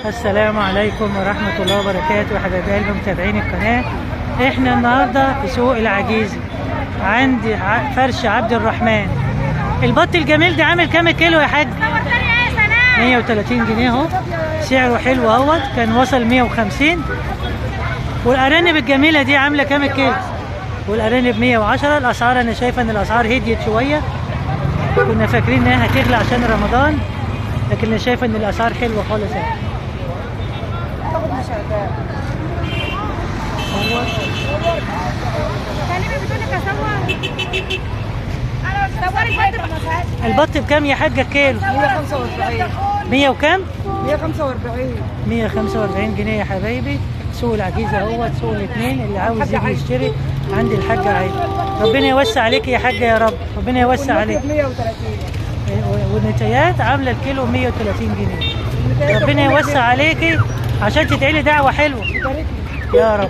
السلام عليكم ورحمة الله وبركاته يا حبايب قلبي متابعين القناة. احنا النهاردة في سوق العجيزي عند فرش عبد الرحمن. البط الجميل ده عامل كام كيلو يا حاج؟ 130 جنيه اهو، سعره حلو اهوت، كان وصل 150. والارانب الجميلة دي عاملة كام الكيلو؟ والارانب 110. الاسعار انا شايفة ان الاسعار هديت شوية، كنا فاكرين انها هتغلى عشان رمضان، لكن انا شايفة ان الاسعار حلوة خالص يعني. البط بكام يا حاجة الكيلو؟ 145. 100 وكام؟ 145. 145 جنيه يا حبايبي. سوق العجيزة اهوت، سوق الاثنين، اللي عاوز يجي يشتري عند الحاجة عايدة. ربنا يوسع عليك يا حاجة يا رب، ربنا يوسع عليك. 130. والنتايات عاملة الكيلو 130 جنيه. ربنا يوسع عليكي عشان تدعي لي دعوة حلوة يا رب.